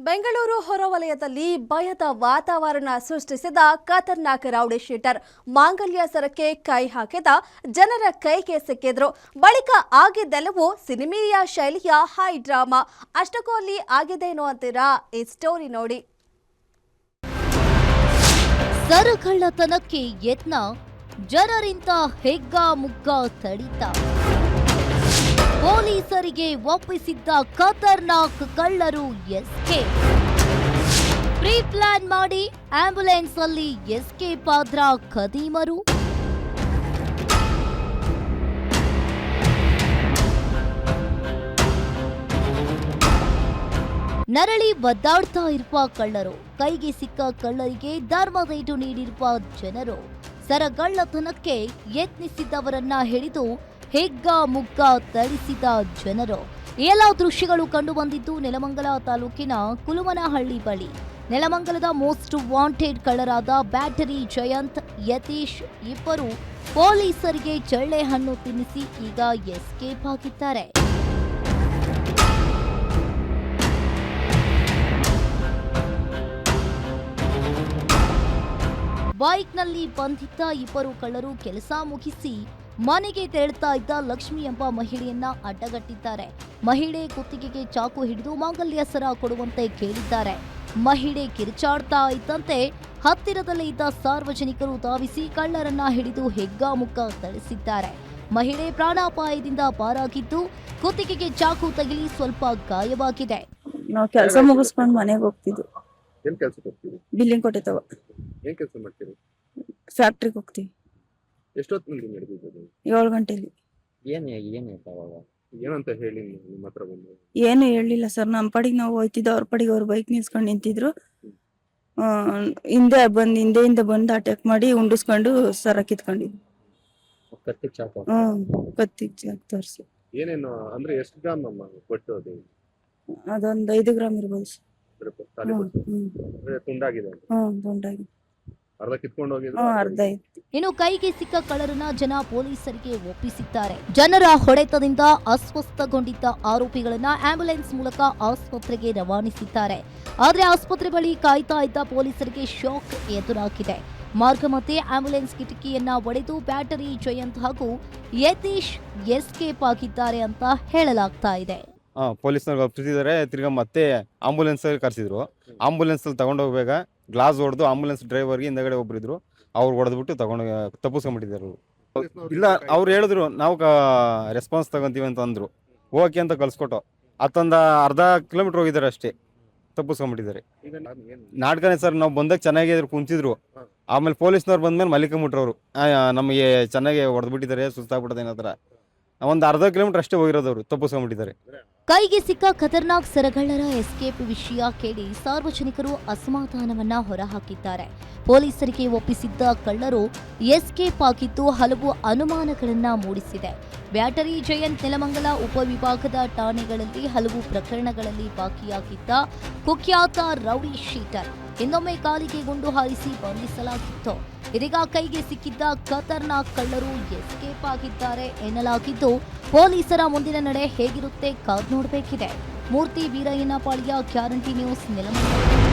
ಬೆಂಗಳೂರು ಹೊರವಲಯದಲ್ಲಿ ಭಯದ ವಾತಾವರಣ ಸೃಷ್ಟಿಸಿದ ಖತರ್ನಾಕ್ ರೌಡಿ ಶೀಟರ್ ಮಾಂಗಲ್ಯ ಸರಕ್ಕೆ ಕೈ ಹಾಕಿದ ಜನರ ಕೈಗೆ ಸಿಕ್ಕಿದ್ರು. ಬಳಿಕ ಆಗಿದ್ದೆಲ್ಲವೂ ಸಿನಿಮೀಯ ಶೈಲಿಯ ಹೈ ಡ್ರಾಮಾ. ಅಷ್ಟಕ್ಕೂ ಅಲ್ಲಿ ಆಗಿದ್ದೇನು ಅಂತೀರಾ? ಈ ಸ್ಟೋರಿ ನೋಡಿ. ಸರಗಳ್ಳತನಕ್ಕೆ ಯತ್ನ, ಜನರಿಂದ ಹೆಗ್ಗಾಮುಗ್ಗ ತಡಿತ, ಪೊಲೀಸರಿಗೆ ಒಪ್ಪಿಸಿದ್ದ ಖತರ್ನಾಕ್ ಕಳ್ಳರು ಎಸ್ಕೇಪ್. ಪ್ರೀ ಪ್ಲಾನ್ ಮಾಡಿ ಆಂಬ್ಯುಲೆನ್ಸ್ ಅಲ್ಲಿ ಎಸ್ಕೇಪ್ ಆದ್ರ ಖದೀಮರು. ನರಳಿ ಒದ್ದಾಡ್ತಾ ಇರುವ ಕಳ್ಳರು, ಕೈಗೆ ಸಿಕ್ಕ ಕಳ್ಳರಿಗೆ ಧರ್ಮದೇಟು ನೀಡಿರುವ ಜನರು, ಸರಗಳ್ಳತನಕ್ಕೆ ಯತ್ನಿಸಿದ್ದವರನ್ನ ಹಿಡಿದು ಹೆಗ್ಗಾಮುಗ್ಗ ಥಳಿಸಿದ ಜನರು. ಎಲ್ಲ ದೃಶ್ಯಗಳು ಕಂಡುಬಂದಿದ್ದು ನೆಲಮಂಗಲ ತಾಲೂಕಿನ ಕುಲುಮನಹಳ್ಳಿ ಬಳಿ. ನೆಲಮಂಗಲದ ಮೋಸ್ಟ್ ವಾಂಟೆಡ್ ಕಳ್ಳರಾದ ಬ್ಯಾಟರಿ ಜಯಂತ್, ಯತೀಶ್ ಇಬ್ಬರು ಪೊಲೀಸರಿಗೆ ಚಳ್ಳೆ ಹಣ್ಣು ತಿನ್ನಿಸಿ ಈಗ ಎಸ್ಕೇಪ್ ಆಗಿದ್ದಾರೆ. ಬೈಕ್ನಲ್ಲಿ ಬಂದಿದ್ದ ಇಬ್ಬರು ಕಳ್ಳರು ಕೆಲಸ ಮುಗಿಸಿ ಮನೆಗೆ ತೆರಳುತ್ತಾ ಇದ್ದ ಲಕ್ಷ್ಮಿ ಎಂಬ ಮಹಿಳೆಯನ್ನ ಅಡ್ಡಗಟ್ಟಿದ್ದಾರೆ. ಮಹಿಳೆ ಕುತ್ತಿಗೆಗೆ ಚಾಕು ಹಿಡಿದು ಮಾಂಗಲ್ಯ ಸರ ಕೊಡುವಂತೆ ಕೇಳಿದ್ದಾರೆ. ಮಹಿಳೆ ಕಿರುಚಾಡ್ತಾ ಇದ್ದಂತೆ ಹತ್ತಿರದಲ್ಲೇ ಇದ್ದ ಸಾರ್ವಜನಿಕರು ಧಾವಿಸಿ ಕಳ್ಳರನ್ನ ಹಿಡಿದು ಹೆಗ್ಗಾಮುಗ್ಗ ಥಳಿಸಿದ್ದಾರೆ. ಮಹಿಳೆ ಪ್ರಾಣಾಪಾಯದಿಂದ ಪಾರಾಗಿದ್ದು ಕುತ್ತಿಗೆಗೆ ಚಾಕು ತಗುಲಿ ಸ್ವಲ್ಪ ಗಾಯವಾಗಿದೆ. ನಾವು ಕೆಲಸ ಮುಗಿಸ್ಕೊಂಡು ಮನೆಗೆ ಹೋಗ್ತಿದ್ವಿ. ಏನ್ ಕೆಲಸಕ್ಕೆ ಹೋಗ್ತೀವಿ? ಬಿಲ್ಲಿಂಗ್ ಕೊಟ್ಟೆ ತಗೋ. ಏನ್ ಕೆಲಸ ಮಾಡ್ತೀರಿ? ಫ್ಯಾಕ್ಟ್ರಿಗೆ ಹೋಗ್ತೀವಿ. ಎಷ್ಟೊತ್ತಿನಲ್ಲಿ ನಡೆದಿದ್ದು? 7 ಗಂಟೆಲಿ. ಏನಂತ ಹೇಳಿ ನಿಮ್ಮ ಹತ್ರ ಬಂದು? ಏನು ಹೇಳಿಲ್ಲ ಸರ್, ನಮ್ಮ ಪಡಿಗೆ ನಾವು ಹೋಯ್ತಿದ್ದ, ಅವ್ರ ಪಡಿಗೆ ಅವ್ರ ಬೈಕ್ ನಿಲ್ಸ್ಕೊಂಡು ನಿಂತಿದ್ರು. ಹಿಂದೆಯಿಂದ ಬಂದು ಅಟ್ಯಾಕ್ ಮಾಡಿ ಉಂಡಿಸ್ಕೊಂಡು ಸರ ಕಿತ್ಕೊಂಡಿದ್ವಿ. ಕತ್ತಿಗೆ ಚಾಕು? ಕತ್ತಿಗೆ ಚಾಕು ತೋರಿಸಿ. ಏನೇನು ಅಂದ್ರೆ ಎಷ್ಟು ಗ್ರಾಮ್ ಅಮ್ಮ ಕೊಟ್ಟು? ಅದೊಂದು 5 ಗ್ರಾಮ್ ಇರ್ಬೋದು ಸರ್. ತುಂಡಾಗಿದೆ? ತುಂಡಾಗಿದೆ. ಅರ್ಧ ಕಿತ್ಕೊಂಡು ಹೋಗಿದ್ರು? ಅರ್ಧ ಇತ್ತು. ಇನ್ನು ಕೈಗೆ ಸಿಕ್ಕ ಕಳ್ಳರನ್ನ ಜನ ಪೊಲೀಸರಿಗೆ ಒಪ್ಪಿಸಿದ್ದಾರೆ. ಜನರ ಹೊಡೆತದಿಂದ ಅಸ್ವಸ್ಥಗೊಂಡಿದ್ದ ಆರೋಪಿಗಳನ್ನ ಆಂಬ್ಯುಲೆನ್ಸ್ ಮೂಲಕ ಆಸ್ಪತ್ರೆಗೆ ರವಾನಿಸಿದ್ದಾರೆ. ಆದ್ರೆ ಆಸ್ಪತ್ರೆ ಬಳಿ ಕಾಯ್ತಾ ಇದ್ದ ಪೊಲೀಸರಿಗೆ ಶಾಕ್ ಎದುರಾಗಿದೆ. ಮಾರ್ಗ ಮಧ್ಯೆ ಆಂಬ್ಯುಲೆನ್ಸ್ ಕಿಟಕಿಯನ್ನ ಒಡೆದು ಬ್ಯಾಟರಿ ಜಯಂತ್ ಹಾಗೂ ಯತೀಶ್ ಎಸ್ಕೇಪ್ ಆಗಿದ್ದಾರೆ ಅಂತ ಹೇಳಲಾಗ್ತಾ ಇದೆ. ಪೊಲೀಸ್ನವ್ರಿಗೆ ಒಪ್ಪಿಸಿದ್ದಾರೆ. ತಿರ್ಗಾ ಮತ್ತೆ ಆಂಬುಲೆನ್ಸ್ ಕರೆಸಿದ್ರು. ಆಂಬುಲೆನ್ಸ್ ಅಲ್ಲಿ ತಗೊಂಡೋಗ್ಬೇಕ ಗ್ಲಾಸ್ ಹೊಡೆದು ಆಂಬುಲೆನ್ಸ್ ಡ್ರೈವರ್ಗೆ ಹಿಂದಗಡೆ ಒಬ್ಬರಿದ್ರು, ಅವ್ರು ಹೊಡೆದ್ಬಿಟ್ಟು ತಪ್ಪಿಸ್ಕೊಂಡ್ಬಿಟ್ಟಿದ್ದಾರೆ. ಇಲ್ಲ, ಅವ್ರು ಹೇಳಿದ್ರು ನಾವು ರೆಸ್ಪಾನ್ಸ್ ತಗೊಂತೀವಿ ಅಂತ ಅಂದ್ರು. ಓಕೆ ಅಂತ ಕಳ್ಸ್ಕೊಟ್ಟು ಅರ್ಧ ಕಿಲೋಮೀಟರ್ ಹೋಗಿದ್ದಾರೆ ಅಷ್ಟೇ, ತಪ್ಪಿಸ್ಕೊಂಡ್ಬಿಟ್ಟಿದ್ದಾರೆ. ನಾಟಕನೇ ಸರ್. ನಾವು ಬಂದಾಗ ಚೆನ್ನಾಗಿ ಕುಂತಿದ್ರು. ಆಮೇಲೆ ಪೊಲೀಸ್ನವ್ರು ಬಂದ್ಮೇಲೆ ಮಲ್ಲಿಕಂಬಿಟ್ರು ಅವರು, ನಮಗೆ ಚೆನ್ನಾಗಿ ಹೊಡೆದ್ಬಿಟ್ಟಿದ್ದಾರೆ, ಸುಸ್ತಾಗ್ಬಿಟ್ಟದೆ ಅನ್ನೋ ಥರ. ಒಂದು ಅರ್ಧ ಕಿಲೋಮೀಟರ್ ಅಷ್ಟೇ ಹೋಗಿರೋದವ್ರು, ತಪ್ಪಿಸ್ಕೊಂಡ್ಬಿಟ್ಟಿದ್ದಾರೆ. ಕೈಗೆ ಸಿಕ್ಕ ಖತರ್ನಾಕ್ ಸರಗಳ್ಳರ ಎಸ್ಕೇಪ್ ವಿಷಯ ಕೇಳಿ ಸಾರ್ವಜನಿಕರು ಅಸಮಾಧಾನವನ್ನ ಹೊರಹಾಕಿದ್ದಾರೆ. ಪೊಲೀಸರಿಗೆ ಒಪ್ಪಿಸಿದ್ದ ಕಳ್ಳರು ಎಸ್ಕೇಪ್ ಆಗಿದ್ದು ಹಲವು ಅನುಮಾನಗಳನ್ನ ಮೂಡಿಸಿದೆ. ಬ್ಯಾಟರಿ ಜಯಂತ್ ನೆಲಮಂಗಲ ಉಪವಿಭಾಗದ ಠಾಣೆಗಳಲ್ಲಿ ಹಲವು ಪ್ರಕರಣಗಳಲ್ಲಿ ಬಾಕಿಯಾಗಿದ್ದ ಕುಖ್ಯಾತ ರೌಡಿ ಶೀಟರ್. ಇನ್ನೊಮ್ಮೆ ಕಾಲಿಗೆ ಗುಂಡು ಹಾರಿಸಿ ಬಂಧಿಸಲಾಗಿತ್ತು. ಇದೀಗ ಕೈಗೆ ಸಿಕ್ಕಿದ್ದ ಖತರ್ನಾಕ್ ಕಳ್ಳರು ಎಸ್ಕೇಪ್ ಆಗಿದ್ದಾರೆ ಎನ್ನಲಾಗಿದ್ದು, ಪೊಲೀಸರ ಮುಂದಿನ ನಡೆ ಹೇಗಿರುತ್ತೆ ಕಾದ್ ನೋಡಬೇಕಿದೆ. ಮೂರ್ತಿ ವೀರಯ್ಯನಪಾಳ್ಯ, ಗ್ಯಾರಂಟಿ ನ್ಯೂಸ್, ನೆಲಮಂಗಲ.